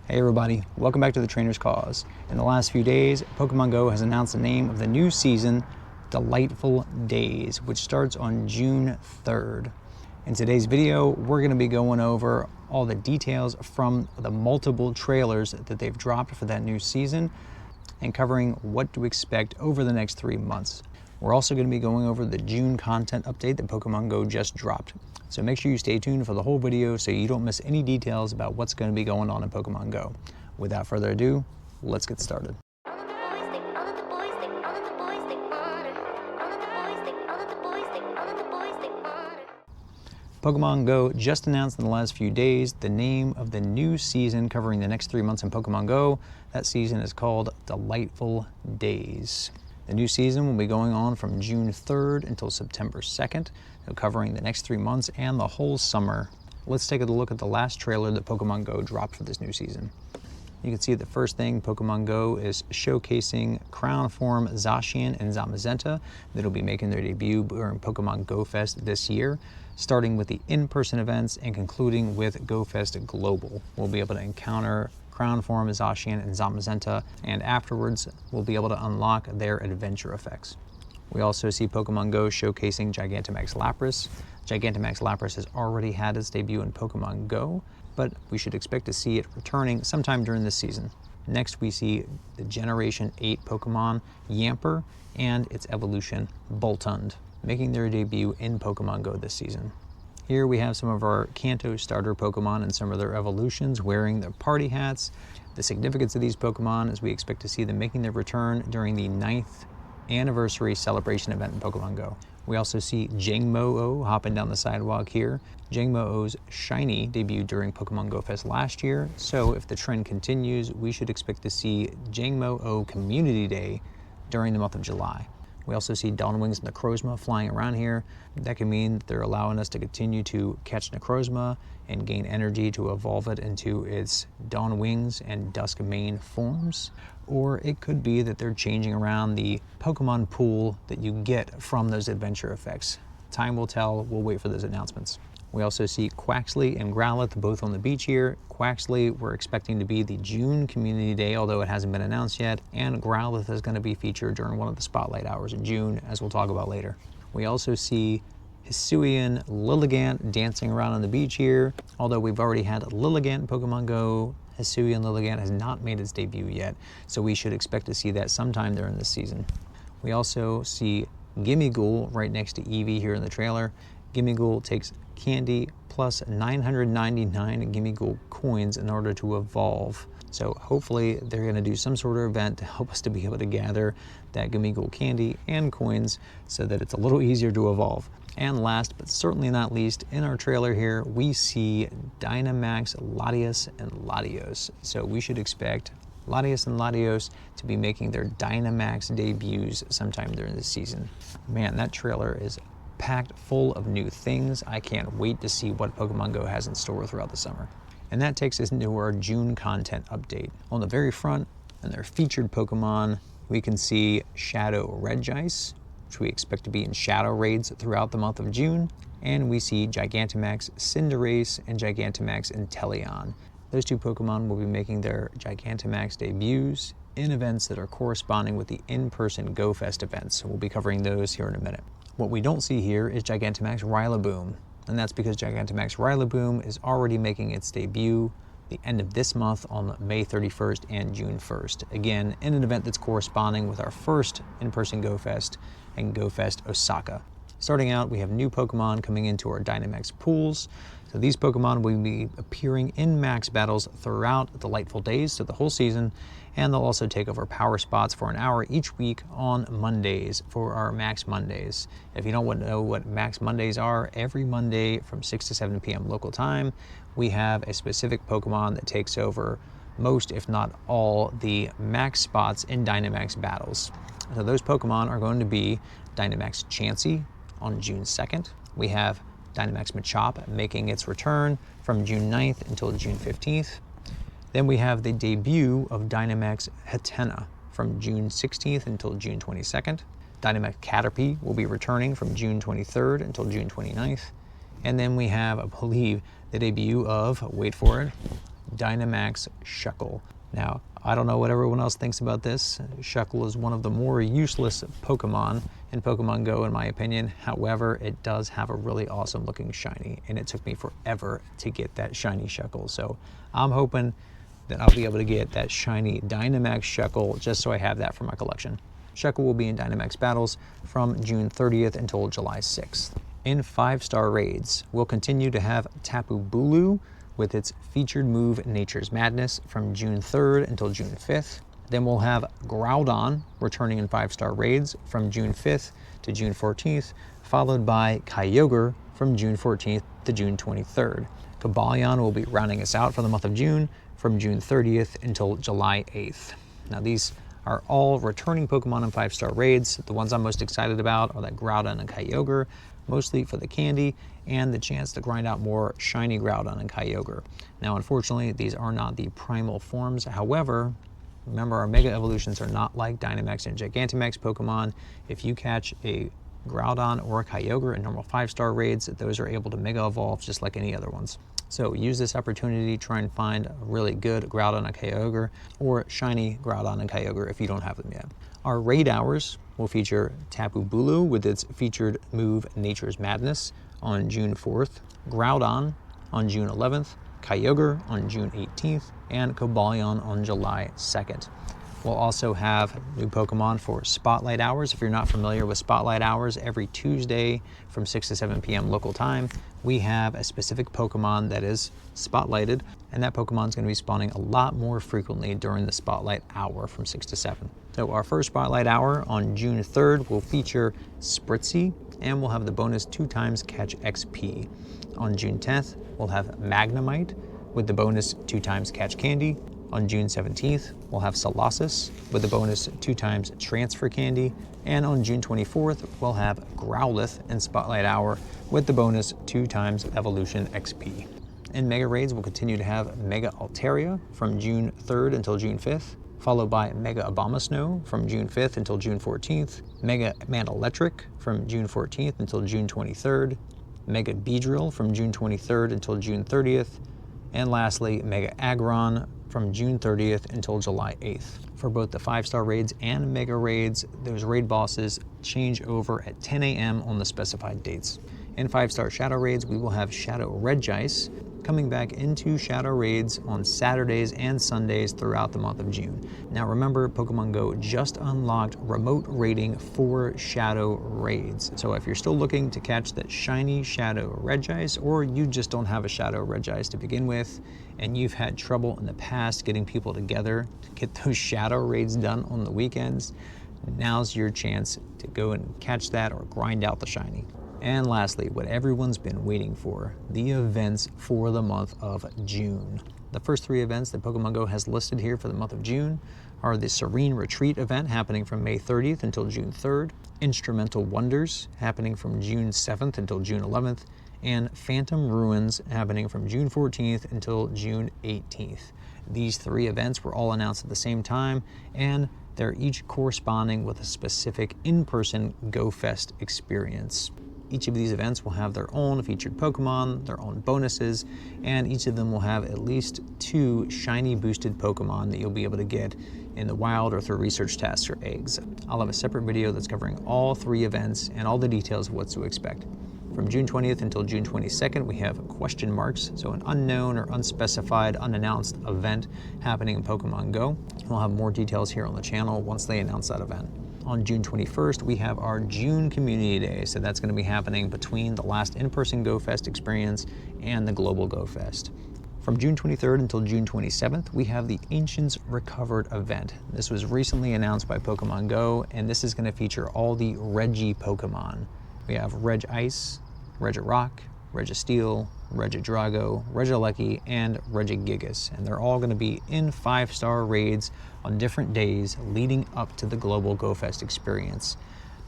Hey everybody, welcome back to the Trainer's Cause. In the last few days, Pokemon GO has announced the name of the new season, Delightful Days, which starts on June 3rd. In today's video, we're going to be going over all the details from the multiple trailers that they've dropped for that new season and covering what to expect over the next 3 months. We're also going to be going over the June content update that Pokemon GO just dropped. So make sure you stay tuned for the whole video so you don't miss any details about what's going to be going on in Pokemon GO. Without further ado, let's get started. Pokemon GO just announced in the last few days the name of the new season covering the next 3 months in Pokemon GO. That season is called Delightful Days. The new season will be going on from June 3rd until September 2nd, so covering the next 3 months and the whole summer. Let's take a look at the last trailer that Pokemon GO dropped for this new season. You can see the first thing Pokemon GO is showcasing Crown Form Zacian and Zamazenta that'll be making their debut during Pokemon GO Fest this year, starting with the in-person events and concluding with GO Fest Global. We'll be able to encounter Crown Form Zacian and Zamazenta, and afterwards we'll be able to unlock their adventure effects. We also see Pokemon GO showcasing Gigantamax Lapras. Gigantamax Lapras has already had its debut in Pokemon GO, but we should expect to see it returning sometime during this season. Next we see the Generation 8 Pokemon Yamper and its evolution Boltund, making their debut in Pokemon GO this season. Here we have some of our Kanto starter Pokemon and some of their evolutions wearing their party hats. The significance of these Pokemon is we expect to see them making their return during the 9th anniversary celebration event in Pokemon GO. We also see Jangmo-o hopping down the sidewalk here. Jangmo-o's shiny debuted during Pokemon GO Fest last year, so if the trend continues, we should expect to see Jangmo-o Community Day during the month of July. We also see Dawnwings and Necrozma flying around here. That can mean that they're allowing us to continue to catch Necrozma and gain energy to evolve it into its Dawnwings and Duskmane forms. Or it could be that they're changing around the Pokemon pool that you get from those adventure effects. Time will tell, we'll wait for those announcements. We also see Quaxly and Growlithe both on the beach here. Quaxly we're expecting to be the June Community Day, although it hasn't been announced yet, and Growlithe is going to be featured during one of the spotlight hours in June, as we'll talk about later. We also see Hisuian Lilligant dancing around on the beach here. Although we've already had Lilligant in Pokemon GO, Hisuian Lilligant has not made its debut yet, so we should expect to see that sometime during this season. We also see Gimmighoul right next to Eevee here in the trailer. Gimmighoul takes candy plus 999 Gimmighoul coins in order to evolve. So hopefully they're going to do some sort of event to help us to be able to gather that Gimmighoul candy and coins so that it's a little easier to evolve. And last but certainly not least, in our trailer here, we see Dynamax Latios and Latios. So we should expect Latios and Latios to be making their Dynamax debuts sometime during the season. Man, that trailer is packed full of new things. I can't wait to see what Pokemon GO has in store throughout the summer. And that takes us into our June content update. On the very front, in their featured Pokemon, we can see Shadow Regice, which we expect to be in Shadow Raids throughout the month of June. And we see Gigantamax Cinderace and Gigantamax Inteleon. Those two Pokemon will be making their Gigantamax debuts in events that are corresponding with the in-person GO Fest events. So we'll be covering those here in a minute. What we don't see here is Gigantamax Rillaboom, and that's because Gigantamax Rillaboom is already making its debut the end of this month on May 31st and June 1st. Again, in an event that's corresponding with our first in-person GO Fest and GO Fest Osaka. Starting out, we have new Pokemon coming into our Dynamax pools. So these Pokemon will be appearing in max battles throughout Delightful Days, so the whole season, and they'll also take over power spots for an hour each week on Mondays for our Max Mondays. If you don't know what Max Mondays are, every Monday from 6 to 7 p.m. local time, we have a specific Pokemon that takes over most, if not all, the max spots in Dynamax battles. So those Pokemon are going to be Dynamax Chansey on June 2nd. We have Dynamax Machop making its return from June 9th until June 15th. Then we have the debut of Dynamax Hatena from June 16th until June 22nd. Dynamax Caterpie will be returning from June 23rd until June 29th. And then we have, I believe, the debut of, wait for it, Dynamax Shuckle. Now, I don't know what everyone else thinks about this. Shuckle is one of the more useless Pokemon in Pokemon Go, in my opinion. However, it does have a really awesome looking shiny, and it took me forever to get that shiny Shuckle. So I'm hoping that I'll be able to get that shiny Dynamax Shuckle just so I have that for my collection. Shuckle will be in Dynamax battles from June 30th until July 6th. In 5-star raids, we'll continue to have Tapu Bulu with its featured move Nature's Madness from June 3rd until June 5th. Then we'll have Groudon returning in 5-star raids from June 5th to June 14th, followed by Kyogre from June 14th to June 23rd. Cobalion will be rounding us out for the month of June from June 30th until July 8th. Now these are all returning Pokemon in 5-star raids. The ones I'm most excited about are that Groudon and Kyogre, mostly for the candy and the chance to grind out more shiny Groudon and Kyogre. Now, unfortunately, these are not the primal forms. However, remember, our Mega Evolutions are not like Dynamax and Gigantamax Pokemon. If you catch a Groudon or a Kyogre in normal 5-star raids, those are able to Mega Evolve just like any other ones. So use this opportunity to try and find a really good Groudon and Kyogre, or shiny Groudon and Kyogre if you don't have them yet. Our raid hours will feature Tapu Bulu with its featured move Nature's Madness on June 4th, Groudon on June 11th, Kyogre on June 18th, and Cobalion on July 2nd. We'll also have new Pokemon for Spotlight Hours. If you're not familiar with Spotlight Hours, every Tuesday from 6 to 7 p.m. local time, we have a specific Pokemon that is spotlighted, and that Pokemon is going to be spawning a lot more frequently during the Spotlight Hour from 6 to 7. So our first Spotlight Hour on June 3rd will feature Spritzee, and we'll have the bonus 2x Catch XP. On June 10th, we'll have Magnemite with the bonus 2x Catch Candy. On June 17th, we'll have Colossus with the bonus 2x Transfer Candy. And on June 24th, we'll have Growlithe in Spotlight Hour with the bonus 2x Evolution XP. In Mega Raids, we'll continue to have Mega Altaria from June 3rd until June 5th, followed by Mega Abomasnow from June 5th until June 14th, Mega Manelectric from June 14th until June 23rd, Mega Beedrill from June 23rd until June 30th, and lastly, Mega Aggron from June 30th until July 8th. For both the 5-star raids and Mega Raids, those raid bosses change over at 10 a.m. on the specified dates. In 5-star Shadow Raids, we will have Shadow Regice coming back into Shadow Raids on Saturdays and Sundays throughout the month of June. Now remember, Pokemon Go just unlocked remote raiding for Shadow Raids. So if you're still looking to catch that shiny Shadow Regice, or you just don't have a Shadow Regice to begin with, and you've had trouble in the past getting people together to get those Shadow Raids done on the weekends, now's your chance to go and catch that or grind out the shiny. And lastly, what everyone's been waiting for, the events for the month of June. The first 3 events that Pokemon Go has listed here for the month of June are the Serene Retreat event happening from May 30th until June 3rd, Instrumental Wonders happening from June 7th until June 11th, and Phantom Ruins happening from June 14th until June 18th. These 3 events were all announced at the same time, and they're each corresponding with a specific in-person Go Fest experience. Each of these events will have their own featured Pokemon, their own bonuses, and each of them will have at least 2 shiny boosted Pokemon that you'll be able to get in the wild or through research tasks or eggs. I'll have a separate video that's covering all 3 events and all the details of what to expect. From June 20th until June 22nd, we have question marks, so an unknown or unspecified, unannounced event happening in Pokemon Go. We'll have more details here on the channel once they announce that event. On June 21st, we have our June Community Day, so that's going to be happening between the last in-person Go Fest experience and the Global Go Fest. From June 23rd until June 27th, we have the Ancients Recovered event. This was recently announced by Pokemon Go, and this is going to feature all the Regi Pokemon. We have Regice, Regirock, Registeel, Regidrago, Regieleki, and Regigigas, and they're all going to be in 5-star raids on different days leading up to the Global Go Fest experience.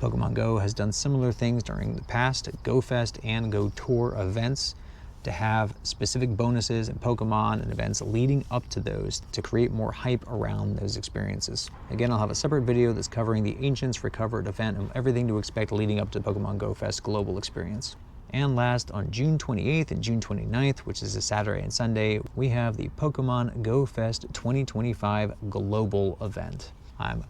Pokemon Go has done similar things during the past Go Fest and Go Tour events to have specific bonuses and Pokemon and events leading up to those to create more hype around those experiences. Again, I'll have a separate video that's covering the Ancients Recovered event and everything to expect leading up to Pokemon Go Fest Global experience. And last, on June 28th and June 29th, which is a Saturday and Sunday, we have the Pokemon Go Fest 2025 Global event. I'm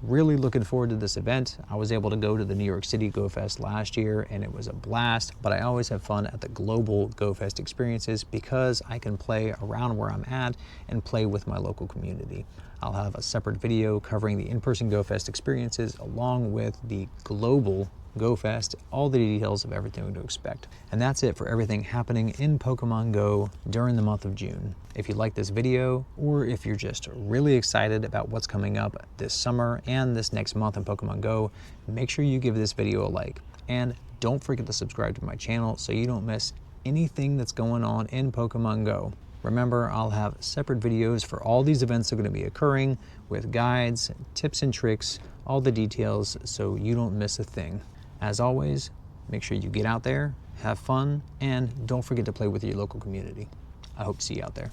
really looking forward to this event. I was able to go to the New York City Go Fest last year and it was a blast, but I always have fun at the global Go Fest experiences because I can play around where I'm at and play with my local community. I'll have a separate video covering the in-person Go Fest experiences along with the global Go Fest, all the details of everything to expect. And that's it for everything happening in Pokemon Go during the month of June. If you like this video, or if you're just really excited about what's coming up this summer and this next month in Pokemon Go, make sure you give this video a like. And don't forget to subscribe to my channel so you don't miss anything that's going on in Pokemon Go. Remember, I'll have separate videos for all these events that are going to be occurring with guides, tips and tricks, all the details so you don't miss a thing. As always, make sure you get out there, have fun, and don't forget to play with your local community. I hope to see you out there.